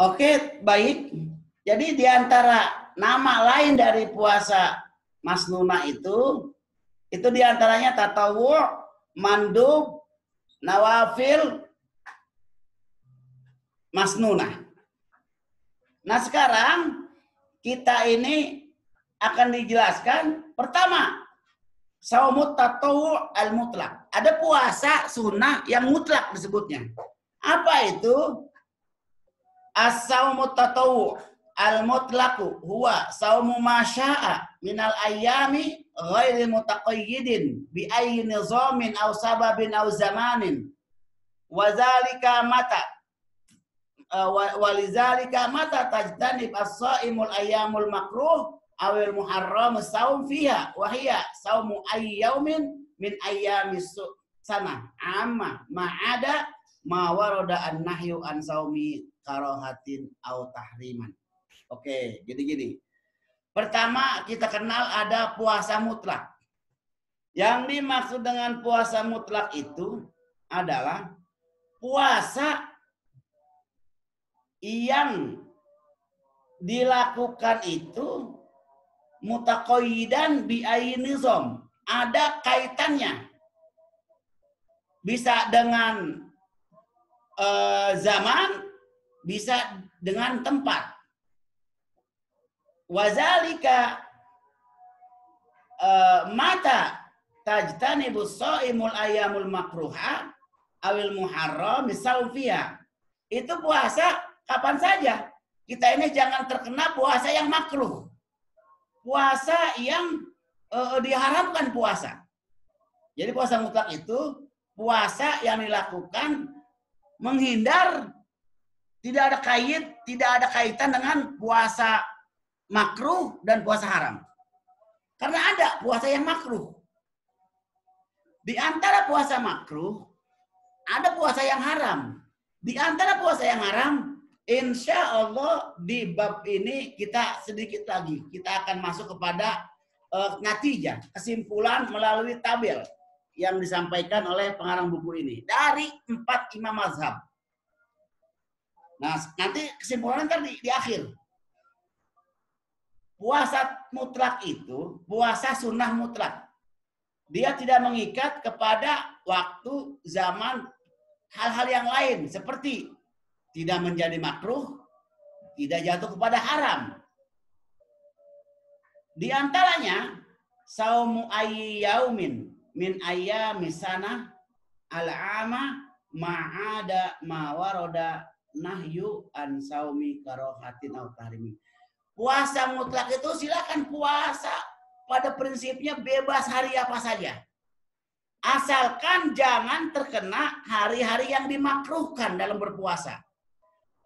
Oke, baik. Jadi di antara nama lain dari puasa masnunah itu di antaranya tatawu, mandub, nawafil, masnunah. Nah, sekarang kita ini akan dijelaskan pertama, saumut tatawu al-mutlak. Ada puasa sunnah yang mutlak disebutnya. Apa itu? As-saumut tatawu al-mutlaqu huwa saumu ma syaa minal ayyami ghairi mutaqayyidin bi ayyi nizamin aw sababin aw zamanin. Wa zalika mata walizalika mata tajtanib as-saimul ayyamul makruh awil muharram saum fiha wa hiya saumu ayyaumin min ayyamis sana amma ma'ada ma warada an-nahyu an saumi karahatin au tahriman. Oke, jadi gini. Pertama kita kenal ada puasa mutlak. Yang dimaksud dengan puasa mutlak itu adalah puasa yang dilakukan itu mutaqayyidan bi ayyi nizam. Ada kaitannya. Bisa dengan zaman, bisa dengan tempat. Wazalika mata tajtanibus shaimul ayyamul makruha awil muharram misaufiya. Itu puasa kapan saja. Kita ini jangan terkena puasa yang makruh. Puasa yang diharamkan puasa. Jadi puasa mutlak itu puasa yang dilakukan menghindar, tidak ada kaitan dengan puasa makruh dan puasa haram. Karena ada puasa yang makruh. Di antara puasa makruh, ada puasa yang haram. Di antara puasa yang haram, insya Allah di bab ini kita sedikit lagi. Kita akan masuk kepada natijah, kesimpulan melalui tabel yang disampaikan oleh pengarang buku ini dari 4 imam mazhab. Nah, nanti kesimpulannya ntar di akhir. Puasa mutlak itu puasa sunnah mutlak. Dia tidak mengikat kepada waktu, zaman, hal-hal yang lain seperti tidak menjadi makruh, tidak jatuh kepada haram. Di antaranya saumu ayyi yaumin min ayyamis sanah al-ama ma'ada ma warada nahyu an saumi karahatin aw tahrimi. Puasa mutlak itu silakan puasa pada prinsipnya bebas hari apa saja. Asalkan jangan terkena hari-hari yang dimakruhkan dalam berpuasa.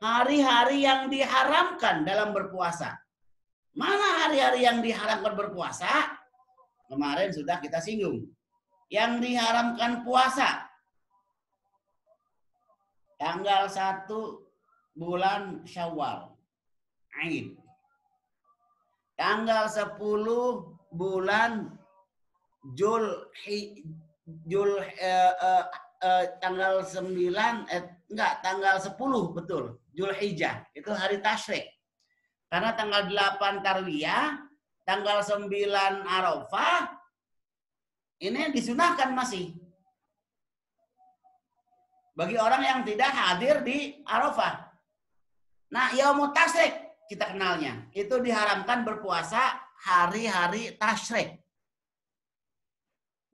Hari-hari yang diharamkan dalam berpuasa. Mana hari-hari yang diharamkan berpuasa? Kemarin sudah kita singgung. Yang diharamkan puasa. Tanggal 1 bulan Syawal. Aid. Tanggal 10 bulan tanggal 9 tanggal 10 betul. Zulhijjah. Itu hari tasyrik. Karena tanggal 8 Tarwiyah, tanggal 9 Arafah, ini disunahkan masih. Bagi orang yang tidak hadir di Arafah. Nah, yaumut tasyrik kita kenalnya. Itu diharamkan berpuasa hari-hari tasyrik.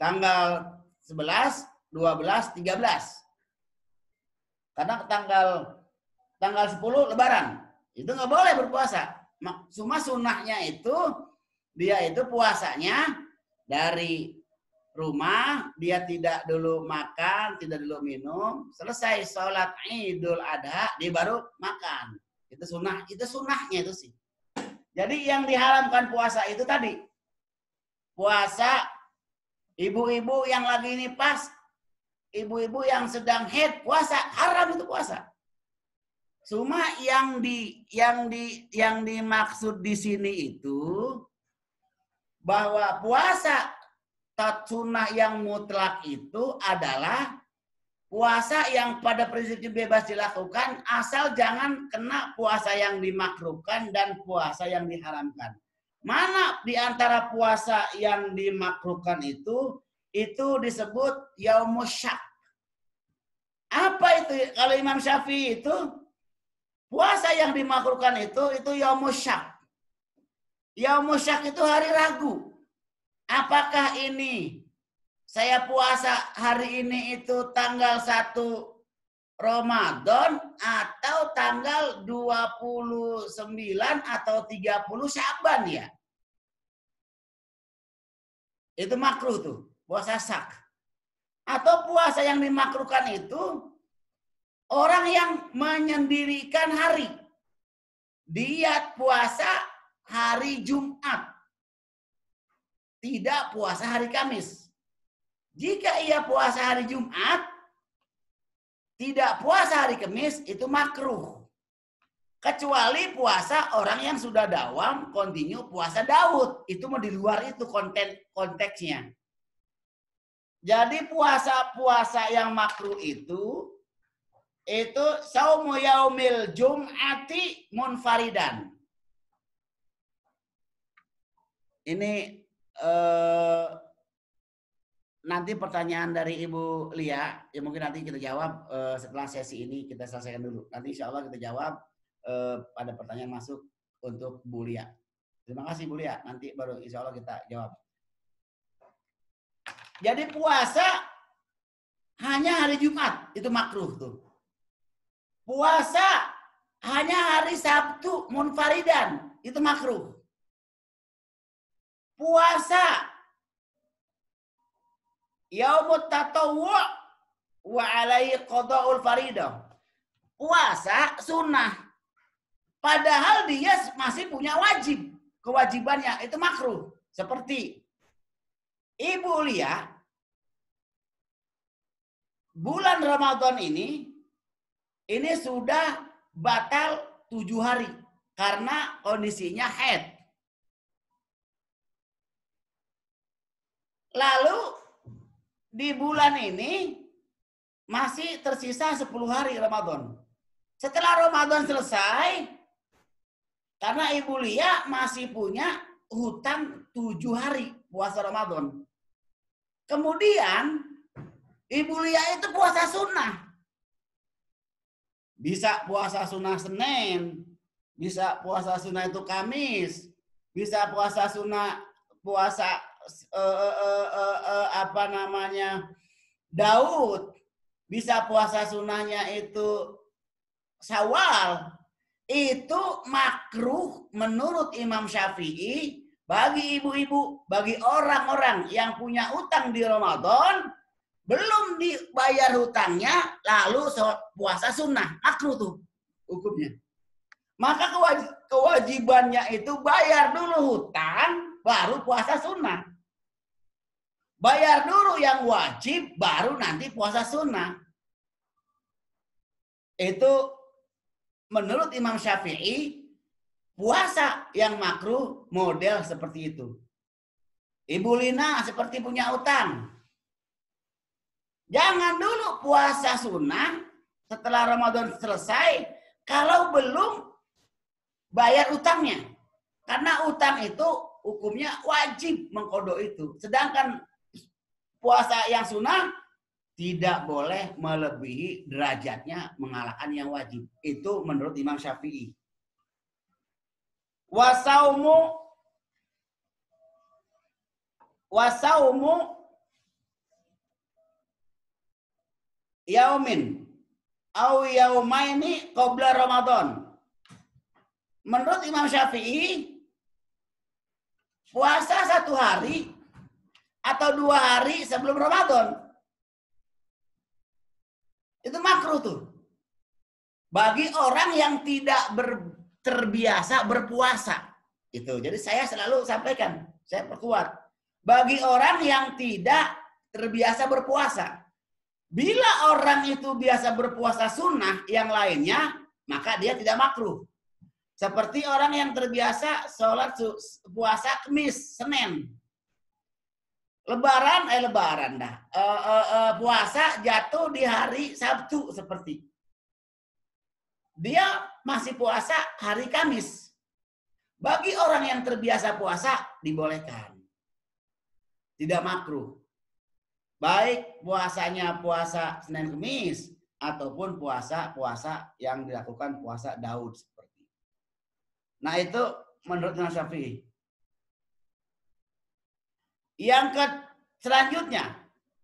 Tanggal 11, 12, 13. Karena tanggal 10 Lebaran. Itu nggak boleh berpuasa. Cuma sunnahnya itu dia itu puasanya dari rumah, dia tidak dulu makan, tidak dulu minum, selesai sholat Idul Adha dia baru makan. Itu sunnahnya itu sih. Jadi yang diharamkan puasa itu tadi puasa ibu-ibu yang lagi nifas, ibu-ibu yang sedang haid puasa, haram itu puasa. Cuma yang dimaksud di sini itu bahwa puasa sunnah yang mutlak itu adalah puasa yang pada prinsipnya bebas dilakukan asal jangan kena puasa yang dimakruhkan dan puasa yang diharamkan. Mana di antara puasa yang dimakruhkan itu disebut yaumus syak. Apa itu? Kalau Imam Syafi'i itu puasa yang dimakruhkan itu yaumus syak. Yaumus syak itu hari ragu. Apakah ini saya puasa hari ini itu tanggal 1 Ramadan atau tanggal 29 atau 30 Sya'ban ya? Itu makruh tuh, puasa syak. Atau puasa yang dimakruhkan itu orang yang menyendirikan hari. Dia puasa hari Jumat. Tidak puasa hari Kamis. Jika ia puasa hari Jumat, tidak puasa hari Kamis, itu makruh. Kecuali puasa orang yang sudah dawam, kontinu puasa Daud. Itu mau di luar itu konteksnya. Jadi puasa-puasa yang makruh itu saumu yaumil jum'ati munfaridan. Ini nanti pertanyaan dari Ibu Lia, ya mungkin nanti kita jawab setelah sesi ini kita selesaikan dulu. Nanti insya Allah kita jawab pada pertanyaan masuk untuk Bu Lia. Terima kasih Bu Lia, nanti baru insya Allah kita jawab. Jadi puasa hanya hari Jumat, itu makruh tuh. Puasa hanya hari Sabtu munfaridan, itu makruh. Puasa yaumut tatawwu' wa alaihi qada'ul faridah. Puasa sunnah. Padahal dia masih punya wajib. Kewajibannya itu makruh. Seperti Ibu Lia, bulan Ramadan ini sudah batal 7 hari. Karena kondisinya haid. Lalu di bulan ini masih tersisa 10 hari Ramadan. Setelah Ramadan selesai, karena Ibu Lia masih punya hutang 7 hari puasa Ramadan. Kemudian Ibu Lia itu puasa sunnah. Bisa puasa sunnah Senin, bisa puasa sunnah itu Kamis, bisa puasa sunnah Daud, bisa puasa sunnahnya itu Syawal. Itu makruh menurut Imam Syafi'i bagi ibu-ibu, bagi orang-orang yang punya utang di Ramadan, belum dibayar hutangnya, lalu puasa sunnah, makruh tuh hukumnya. Maka kewajibannya itu bayar dulu hutang, baru puasa sunnah. Bayar dulu yang wajib, baru nanti puasa sunnah. Itu menurut Imam Syafi'i, puasa yang makruh model seperti itu. Ibu Lina seperti punya utang. Jangan dulu puasa sunnah setelah Ramadan selesai, kalau belum bayar utangnya. Karena utang itu hukumnya wajib mengkodok itu. Sedangkan puasa yang sunnah tidak boleh melebihi derajatnya mengalahkan yang wajib. Itu menurut Imam Syafi'i. Wasaumu yaumin au yaumaini qabla Ramadan. Menurut Imam Syafi'i, puasa 1 hari atau 2 hari sebelum Ramadan. Itu makruh tuh. Bagi orang yang tidak terbiasa berpuasa. Itu. Jadi saya selalu sampaikan, saya perkuat. Bagi orang yang tidak terbiasa berpuasa. Bila orang itu biasa berpuasa sunnah yang lainnya, maka dia tidak makruh. Seperti orang yang terbiasa sholat puasa Kamis, Senin. Lebaran dah. Puasa jatuh di hari Sabtu seperti. Dia masih puasa hari Kamis. Bagi orang yang terbiasa puasa dibolehkan. Tidak makruh. Baik puasanya puasa Senin Kamis ataupun puasa yang dilakukan puasa Daud seperti. Nah, itu menurut Imam Syafi'i. Selanjutnya,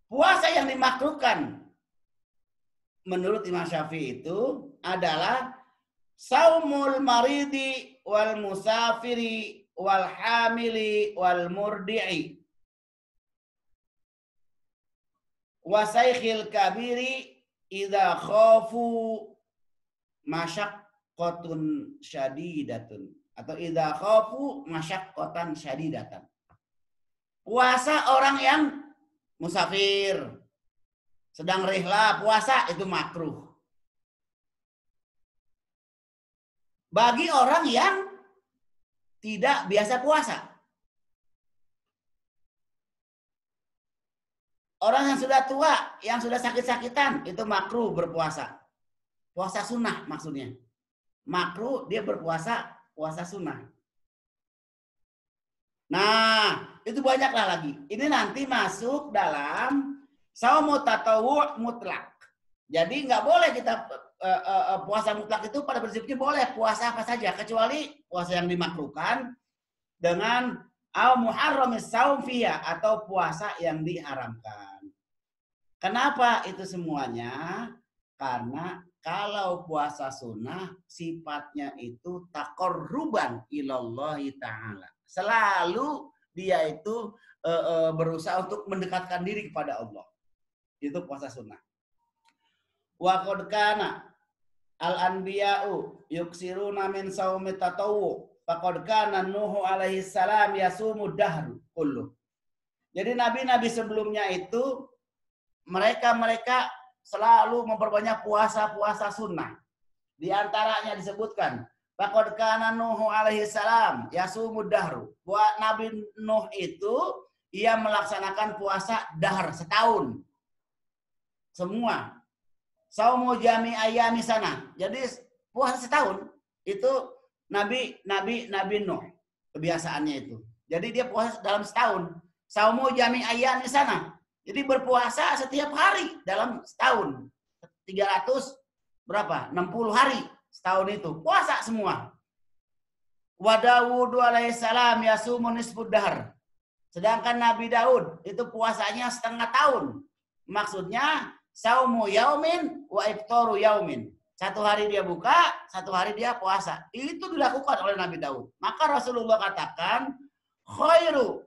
puasa yang dimakruhkan menurut Imam Syafi'i itu adalah saumul maridi wal musafiri wal hamili wal murdi'i wa saikhil kabiri idza khafu masyaqqatun syadidatun atau idza khafu masyaqqatan syadidatan. Puasa orang yang musafir, sedang rihlah puasa itu makruh. Bagi orang yang tidak biasa puasa. Orang yang sudah tua, yang sudah sakit-sakitan, itu makruh berpuasa. Puasa sunnah maksudnya. Makruh dia berpuasa, puasa sunnah. Nah, itu banyaklah lagi. Ini nanti masuk dalam saumu tatawwu' mutlak. Jadi nggak boleh kita puasa mutlak itu pada prinsipnya boleh puasa apa saja kecuali puasa yang dimakruhkan dengan al-muharramis saum fiha atau puasa yang diharamkan. Kenapa itu semuanya? Karena kalau puasa sunnah sifatnya itu taqarruban ilallahi ta'ala. Selalu dia itu berusaha untuk mendekatkan diri kepada Allah. Itu puasa sunnah. Wa qad kana al-anbiya'u yuksiruna min saumi tatawwu. Faqad kana Nuh alaihi salam yasumu dahru kullu. Jadi nabi-nabi sebelumnya itu mereka selalu memperbanyak puasa-puasa sunnah. Di antaranya disebutkan faqad kana Nuh alaihi salam yasumu dahru. Buat Nabi Nuh itu ia melaksanakan puasa dahr setahun. Semua. Saumu jami ayami sana. Jadi puasa setahun itu Nabi Nuh kebiasaannya itu. Jadi dia puasa dalam setahun. Saumu jami ayami sana. Jadi berpuasa setiap hari dalam setahun. 300 berapa? 60 hari setahun itu. Puasa semua. Wa Dawud alaihissalam yasumu nisfud dahr. Sedangkan Nabi Daud itu puasanya setengah tahun. Maksudnya saumu yaumin wa iftaru yaumin. Satu hari dia buka, satu hari dia puasa. Itu dilakukan oleh Nabi Daud. Maka Rasulullah katakan khairu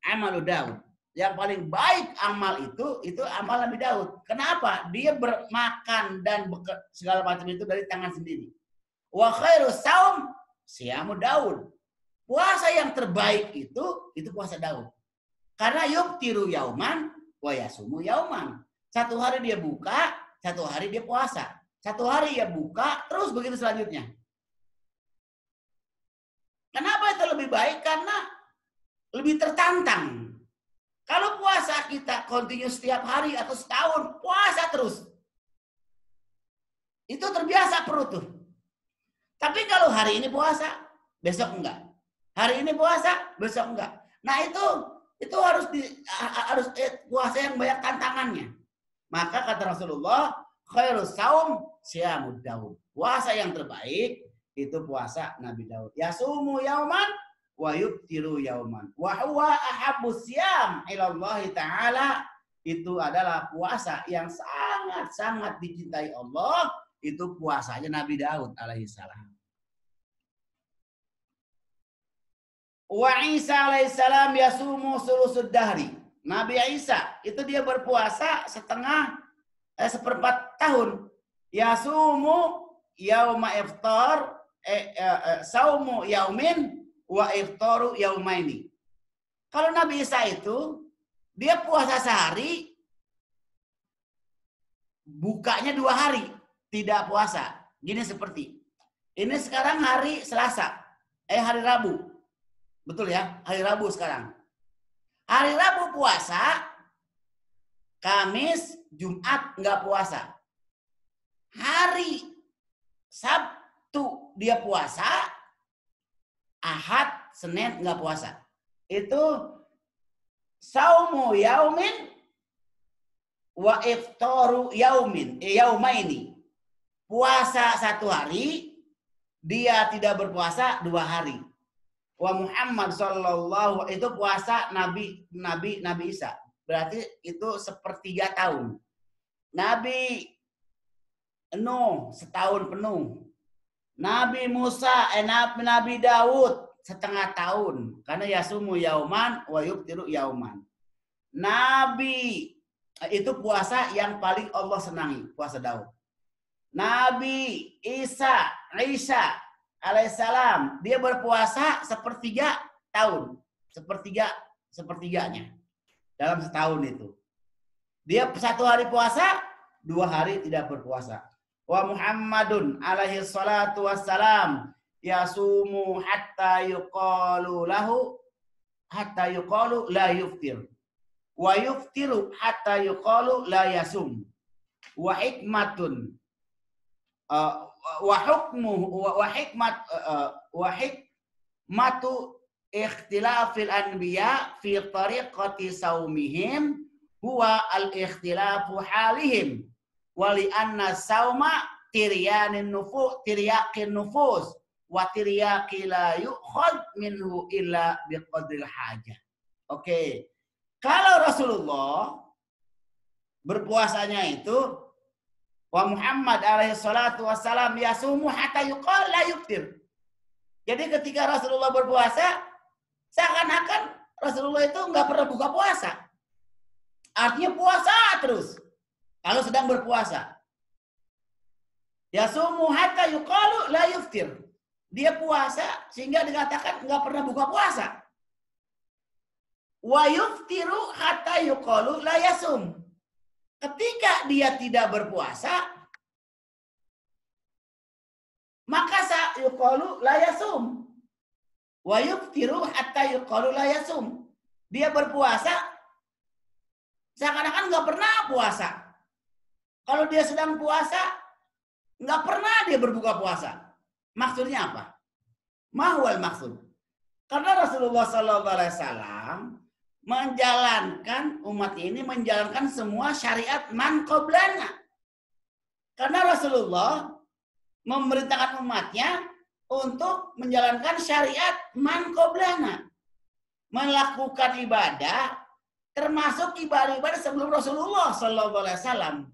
amalu Daud. Yang paling baik amal itu amal Nabi Daud. Kenapa? Dia bermakan dan segala macam itu dari tangan sendiri. Wa khairu saum siyamu Daud. Puasa yang terbaik itu puasa Daud. Karena yuftiru yauman wa yasumu yauman. Satu hari dia buka, satu hari dia puasa. Satu hari dia buka, terus begitu selanjutnya. Kenapa itu lebih baik? Karena lebih tertantang. Kalau puasa kita kontinu setiap hari atau setahun, puasa terus. Itu terbiasa perut tuh. Tapi kalau hari ini puasa, besok enggak. Hari ini puasa, besok enggak. Nah itu harus puasa yang banyak tantangannya. Maka kata Rasulullah, khairus saum siyamud Daud. Puasa yang terbaik itu puasa Nabi Daud. Yasumu yauman wa yuftiru yauman. Wa huwa ahabbus siyam ilallahi ta'ala. Itu adalah puasa yang sangat-sangat dicintai Allah. Itu puasanya Nabi Daud alaihissalam. Wa Isa alaihissalam yasumu sulusud dahri. Nabi Isa itu dia berpuasa seperempat tahun. Yasumu yauma iftar saumu yaumin wa iftaru yaumaini. Kalau Nabi Isa itu dia puasa sehari, bukanya 2 hari, tidak puasa. Gini seperti ini sekarang hari Selasa, hari Rabu. Betul ya, hari Rabu sekarang. Hari Rabu puasa, Kamis, Jumat nggak puasa. Hari Sabtu dia puasa, Ahad, Senin nggak puasa. Itu saumu yaumin wa iftaru yaumaini. Puasa satu hari, dia tidak berpuasa 2 hari. Wa Muhammad sallallahu itu puasa Nabi Isa. Berarti itu 1/3 tahun. Nabi Nuh setahun penuh. Nabi Musa, Nabi Daud setengah tahun. Karena yasumu yauman wa yuftiru yauman. Nabi itu puasa yang paling Allah senangi, puasa Daud. Nabi Isa alaihissalam, dia berpuasa 1/3 tahun. Sepertiganya. Dalam setahun itu. Dia 1 hari puasa, 2 hari tidak berpuasa. Wa Muhammadun alaihi salatu wassalam yasumu hatta yuqalu la yuftir. Wa yuftiru hatta yuqalu la yasum. Wa hikmatun wa hikmatu ikhtilafil anbiya fi tariqati saumihim huwa al-ikhtilafu halihim. Wali anna sauma tiryaqin nufus wa tiryaqi la yukhad minhu illa biqadril hajah. Oke. Kalau Rasulullah berpuasanya itu wa Muhammad alaihi salatu wassalam yasumu hatta yuqal la yuftir. Jadi ketika Rasulullah berpuasa, seakan-akan Rasulullah itu nggak pernah buka puasa. Artinya puasa terus. Kalau sedang berpuasa. Yasumu hatta yuqalu la yuftir. Dia puasa sehingga dikatakan nggak pernah buka puasa. Wa yuftiru hatta yuqalu la yasum. Ketika dia tidak berpuasa, maka yuqalu la yasum. Wa yuftiru hatta yuqalu la yasum. Dia berpuasa seakan-akan nggak pernah puasa. Kalau dia sedang puasa, nggak pernah dia berbuka puasa. Maksudnya apa? Mahwal maksud. Karena Rasulullah SAW menjalankan umat ini menjalankan semua syariat man qablana. Karena Rasulullah memerintahkan umatnya untuk menjalankan syariat man qablana. Melakukan ibadah termasuk ibadah-ibadah sebelum Rasulullah SAW.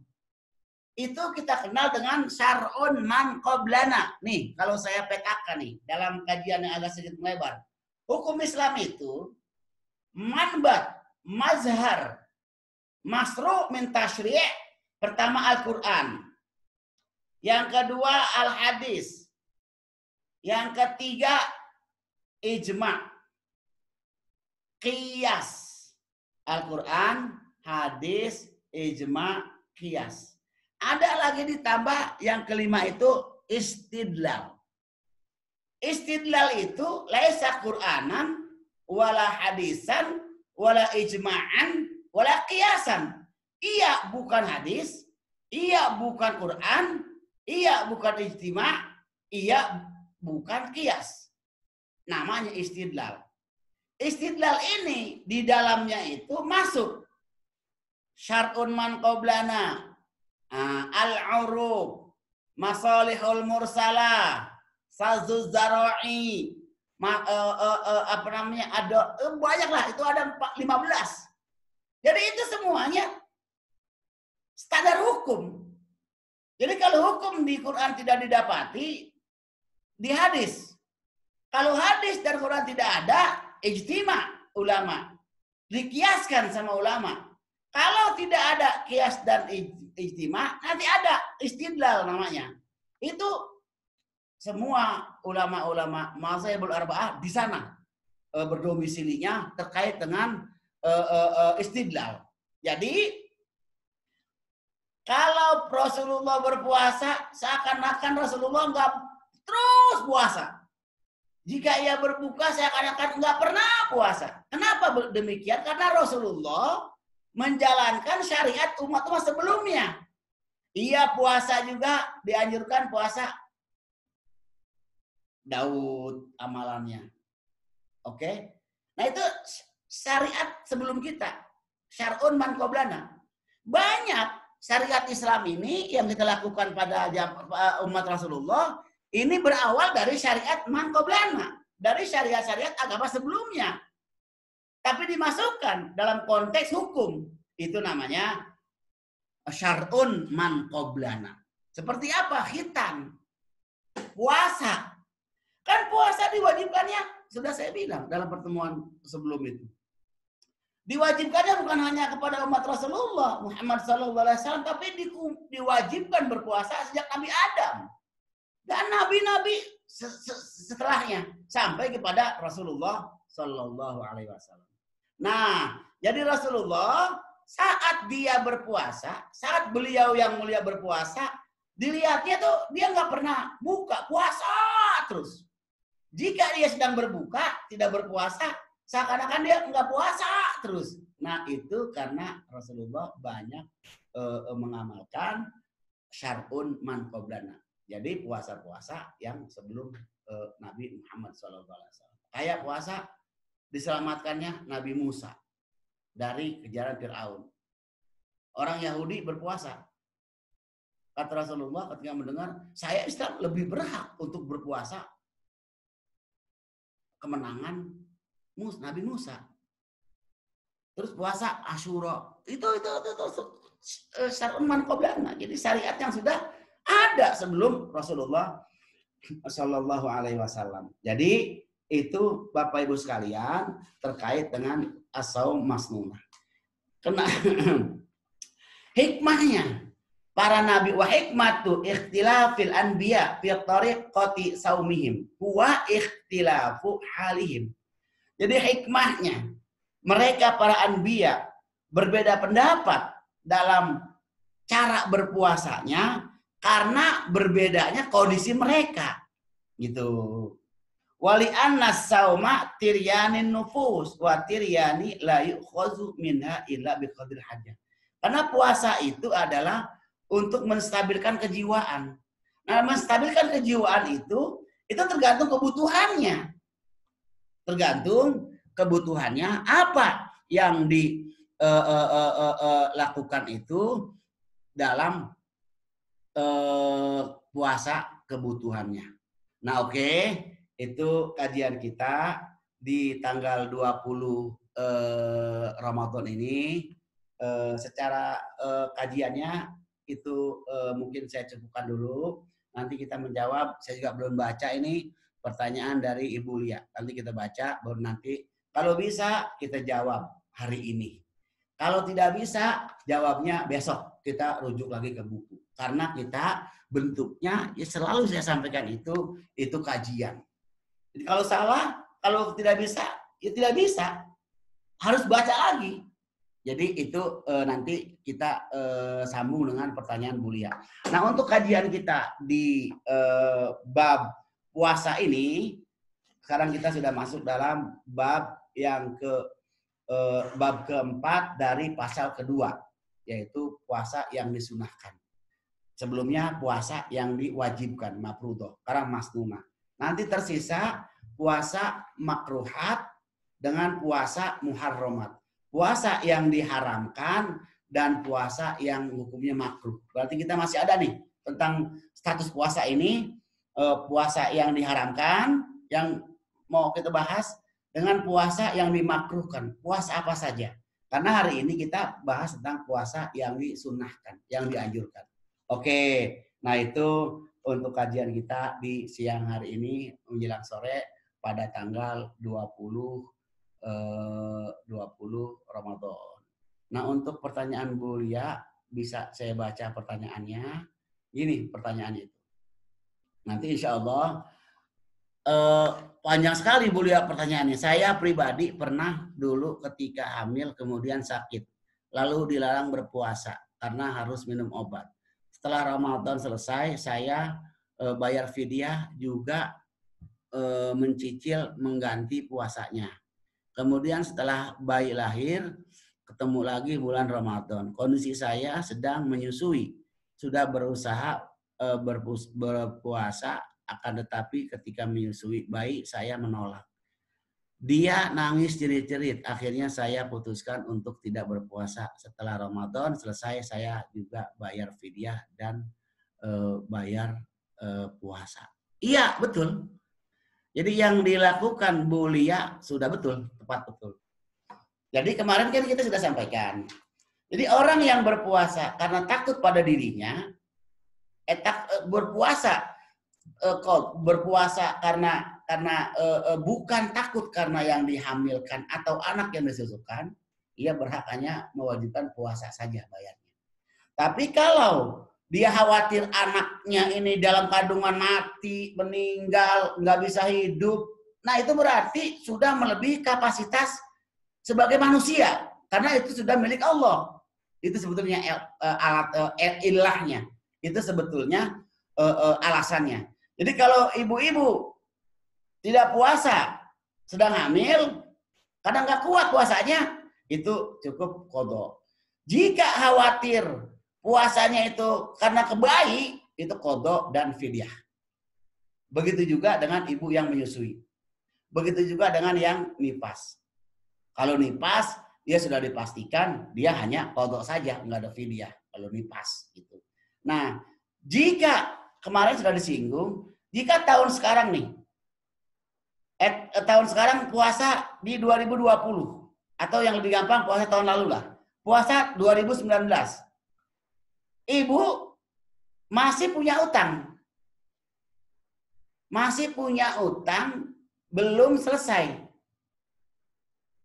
Itu kita kenal dengan syar'un man qablana. Nih, kalau saya petakan nih dalam kajian yang agak sedikit melebar. Hukum Islam itu manbat, mazhar, masru' min tasyri'. Pertama Al-Qur'an. Yang kedua Al-Hadis. Yang ketiga ijma'. Qiyas. Al-Qur'an, hadis, ijma', qiyas. Ada lagi ditambah yang kelima itu istidlal. Istidlal itu laisa Qur'anan wala hadisan wala ijma'an wala qiyasan. Iya bukan hadis, iya bukan Qur'an, iya bukan ijtima', iya bukan qiyas. Namanya istidlal. Istidlal ini di dalamnya itu masuk syar'un man qablana, al-urub, masalihul mursalah, sazuz zara'i, apa namanya, ada banyak lah, itu ada 15. Jadi itu semuanya standar hukum. Jadi kalau hukum di Quran tidak didapati, di hadis. Kalau hadis dan Quran tidak ada, ijtima' ulama. Dikiaskan sama ulama. Kalau tidak ada kias dan ijtima', nanti ada istidlal namanya. Itu semua ulama-ulama mazhabul arba'ah di sana berdomisilinya terkait dengan istidlal. Jadi kalau Rasulullah berpuasa, seakan-akan Rasulullah nggak terus puasa. Jika ia berbuka seakan-akan nggak pernah puasa. Kenapa demikian? Karena Rasulullah menjalankan syariat umat-umat sebelumnya. Ia puasa juga, dianjurkan puasa Daud amalannya. Oke? Nah itu syariat sebelum kita. Syar'un man qablana. Banyak syariat Islam ini yang kita lakukan pada umat Rasulullah ini berawal dari syariat man qablana, dari syariat-syariat agama sebelumnya. Tapi dimasukkan dalam konteks hukum. Itu namanya syar'un man qablana. Seperti apa? Khitan. Puasa. Kan puasa diwajibkannya, sudah saya bilang dalam pertemuan sebelum itu. Diwajibkannya bukan hanya kepada umat Rasulullah Muhammad SAW, tapi diwajibkan berpuasa sejak Nabi Adam. Dan nabi-nabi setelahnya sampai kepada Rasulullah Sallallahu Alaihi Wasallam. Nah, jadi Rasulullah saat dia berpuasa, saat beliau yang mulia berpuasa, dilihatnya tuh dia nggak pernah buka puasa terus. Jika dia sedang berbuka, tidak berpuasa, seakan-akan dia nggak puasa terus. Nah itu karena Rasulullah banyak mengamalkan syar'un man qablana. Jadi puasa-puasa yang sebelum Nabi Muhammad SAW. Kayak puasa diselamatkannya Nabi Musa dari kejaran Fir'aun. Orang Yahudi berpuasa. Kata Rasulullah ketika mendengar, saya Islam lebih berhak untuk berpuasa kemenangan Nabi Musa. Terus puasa Asyura. Itu syar'un man qablana. Jadi syariat yang sudah ada sebelum Rasulullah Shallallahu Alaihi Wasallam. Jadi itu Bapak Ibu sekalian terkait dengan as-shaum masnunah. Kena hikmahnya para nabi wa hikmatu ikhtilafil anbiya fi tariqati saumihim huwa ikhtilafu halihim. Jadi hikmahnya mereka para anbiya berbeda pendapat dalam cara berpuasanya karena berbedanya kondisi mereka gitu. Wali annas sauma tiryanin nufus wa tiryani la yu'khazu minha illa biqadril hajah. Karena puasa itu adalah untuk menstabilkan kejiwaan. Nah, menstabilkan kejiwaan itu tergantung kebutuhannya. Tergantung kebutuhannya apa yang dilakukan itu dalam puasa kebutuhannya. Nah, oke, itu kajian kita di tanggal 20 Ramadan ini. Secara kajiannya itu mungkin saya cukupkan dulu. Nanti kita menjawab. Saya juga belum baca ini pertanyaan dari Ibu Lia. Nanti kita baca, baru nanti kalau bisa kita jawab hari ini. Kalau tidak bisa, jawabnya besok. Kita rujuk lagi ke buku. Karena kita bentuknya, ya selalu saya sampaikan itu kajian. Jadi kalau salah, kalau tidak bisa, ya tidak bisa. Harus baca lagi. Jadi itu nanti kita sambung dengan pertanyaan Bu Lia. Nah untuk kajian kita di bab puasa ini, sekarang kita sudah masuk dalam bab yang bab keempat dari pasal kedua, yaitu puasa yang disunahkan. Sebelumnya puasa yang diwajibkan, mafruḍah, sekarang masnunah. Nanti tersisa puasa makruhat dengan puasa muharramat. Puasa yang diharamkan dan puasa yang hukumnya makruh. Berarti kita masih ada nih tentang status puasa ini, puasa yang diharamkan, yang mau kita bahas, dengan puasa yang dimakruhkan. Puasa apa saja? Karena hari ini kita bahas tentang puasa yang disunnahkan, yang dianjurkan. Oke, nah itu untuk kajian kita di siang hari ini menjelang sore pada tanggal 20 Ramadan. Nah untuk pertanyaan Bu Lia, bisa saya baca pertanyaannya. Ini pertanyaannya itu. Nanti insya Allah panjang sekali Bu Lia pertanyaannya. Saya pribadi pernah dulu ketika hamil kemudian sakit. Lalu dilarang berpuasa karena harus minum obat. Setelah Ramadan selesai, saya bayar fidyah juga mencicil mengganti puasanya. Kemudian setelah bayi lahir, ketemu lagi bulan Ramadan. Kondisi saya sedang menyusui, sudah berusaha berpuasa, akan tetapi ketika menyusui bayi saya menolak. Dia nangis jerit-jerit. Akhirnya saya putuskan untuk tidak berpuasa. Setelah Ramadan selesai, saya juga bayar fidyah dan bayar puasa. Iya, betul. Jadi yang dilakukan Bu Lia sudah betul, tepat betul. Jadi kemarin kan kita sudah sampaikan. Jadi orang yang berpuasa karena takut pada dirinya, berpuasa karena bukan takut karena yang dihamilkan atau anak yang disusukan, ia berhak hanya mewajibkan puasa saja bayarnya. Tapi kalau dia khawatir anaknya ini dalam kandungan mati, meninggal, nggak bisa hidup, nah itu berarti sudah melebihi kapasitas sebagai manusia, karena itu sudah milik Allah. Itu sebetulnya ilahnya. Itu sebetulnya alasannya. Jadi kalau ibu-ibu tidak puasa, sedang hamil, kadang nggak kuat puasanya, itu cukup qadha. Jika khawatir puasanya itu karena ke bayi, itu qadha dan fidyah. Begitu juga dengan ibu yang menyusui. Begitu juga dengan yang nifas. Kalau nifas, dia sudah dipastikan dia hanya qadha saja, nggak ada fidyah kalau nifas gitu. Nah, jika kemarin sudah disinggung, jika tahun sekarang nih, tahun sekarang puasa di 2020 atau yang lebih gampang puasa tahun lalu lah, puasa 2019. Ibu masih punya utang. Masih punya utang belum selesai.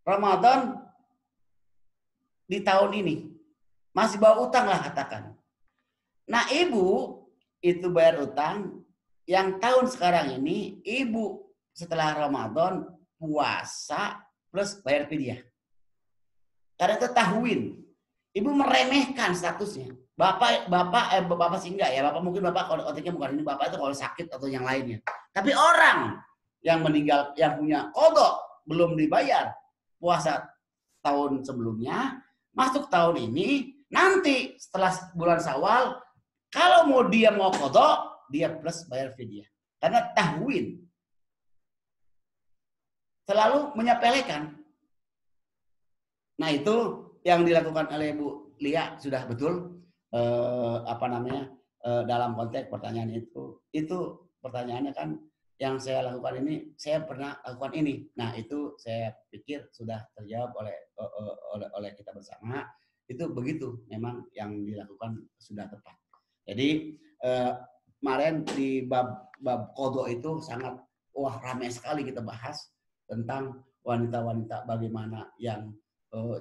Ramadan di tahun ini. Masih bawa utang lah katakan. Nah ibu itu bayar utang. Yang tahun sekarang ini ibu setelah Ramadan puasa plus bayar fidyah. Karena itu tahwin. Ibu meremehkan statusnya. Bapak sih enggak ya. Bapak mungkin bapak kalau otaknya bukan ini, bapak itu kalau sakit atau yang lainnya. Tapi orang yang meninggal yang punya qadha belum dibayar puasa tahun sebelumnya, masuk tahun ini, nanti setelah bulan Syawal, kalau mau dia mau qadha, dia plus bayar fidyah. Karena tahwin. Selalu menyepelekan. Nah itu yang dilakukan oleh Bu Lia sudah betul. Dalam konteks pertanyaan itu pertanyaannya kan yang saya lakukan ini, saya pernah lakukan ini. Nah itu saya pikir sudah terjawab oleh kita bersama. Itu begitu, memang yang dilakukan sudah tepat. Jadi kemarin di bab qadha itu sangat ramai sekali kita bahas tentang wanita-wanita bagaimana yang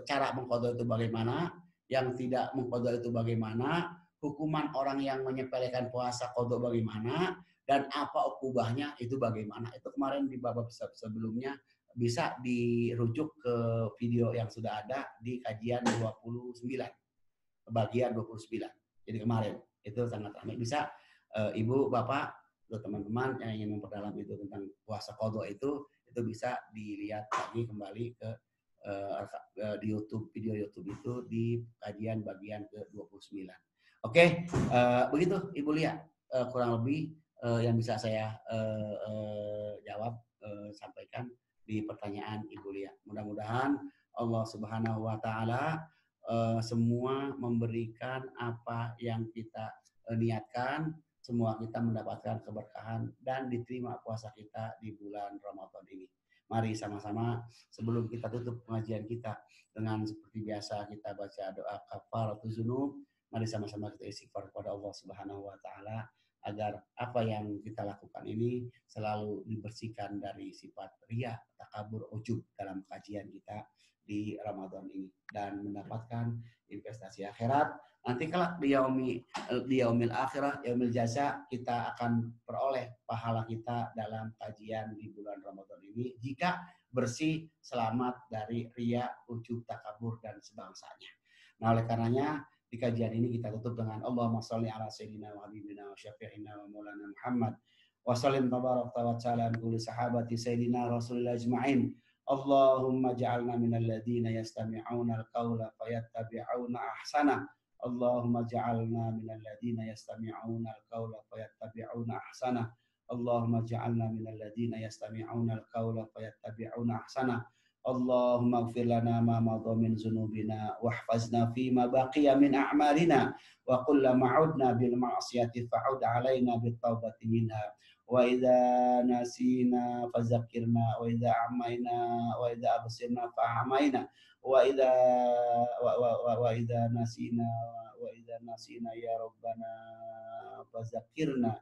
cara mengqadha itu bagaimana, yang tidak mengqadha itu bagaimana, hukuman orang yang menyepelekan puasa qadha bagaimana, dan apa ukubahnya itu bagaimana. Itu kemarin di bab sebelumnya bisa dirujuk ke video yang sudah ada di kajian 29, bagian 29. Jadi kemarin itu sangat ramai. Bisa ibu, bapak, teman-teman yang ingin memperdalam itu tentang puasa qadha itu bisa dilihat lagi kembali ke di YouTube, video YouTube itu di kajian bagian ke-29. Oke, begitu Ibu Lia, kurang lebih yang bisa saya jawab, sampaikan di pertanyaan Ibu Lia. Mudah-mudahan Allah Subhanahu wa taala semua memberikan apa yang kita niatkan, semua kita mendapatkan keberkahan dan diterima puasa kita di bulan Ramadan ini. Mari sama-sama sebelum kita tutup pengajian kita dengan seperti biasa kita baca doa kafaratul dzunub. Mari sama-sama kita istighfar kepada Allah Subhanahu wa taala agar apa yang kita lakukan ini selalu dibersihkan dari sifat riya, takabur, ujub dalam kajian kita di Ramadan ini dan mendapatkan investasi akhirat. Nanti kelak di yaumil akhirah, yaumil jaza, kita akan peroleh pahala kita dalam kajian di bulan Ramadan ini jika bersih, selamat dari riya, ujub, takabur dan sebangsanya. Nah, oleh karenanya di kajian ini kita tutup dengan Allahumma sholli ala sayyidina wa habibina wa syafi'ina wa maulana Muhammad wa sallim tabarakta wa ta'ala an kulli sahabati sayyidina Rasulillah ajma'in. Allahumma ja'alna minal ladzina yastami'una al-qawla fayattabi'una ahsana. Allahumma ja'alna minal ladzina yastami'una al-qawla fayattabi'una ahsana. Allahumma ja'alna minal ladzina yastami'una al-qawla fayattabi'una ahsana. Allahumma ighfir lana ma madha min dzunubina wahfazna fi ma baqiya min a'malina wa qul ma'udna bil ma'siyati fa'ud 'alaina bit taubati minha wa idza nasina fadzakkirna wa idza amaina wa idza absirna fa'amaina wa idza nasina ya rabbana fadzakkirna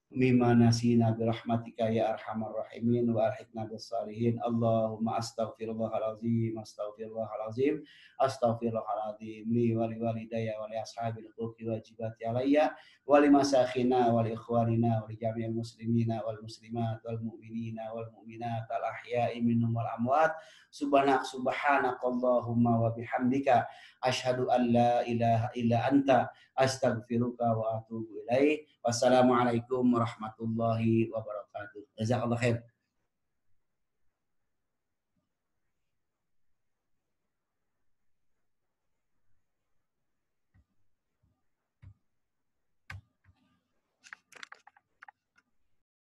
mimma nasina birahmatika ya arhamar rahimin wa alhiqna bis salihin. Allahumma astaghfirullahalazim li wa li walidayya wa li ashabil huquqi wajibati alayya wa li masakhina wa li ikhwanina wa li jami'il muslimina wal muslimat wal mu'minina wal mu'minat al ahya'i minhum wal amwat. Subhanakallahumma wa bihamdika asyhadu an la ilaha illa anta astaghfiruka wa atubu ilaik. Wassalamualaikum warahmatullahi wabarakatuh. Jazakallahu khair.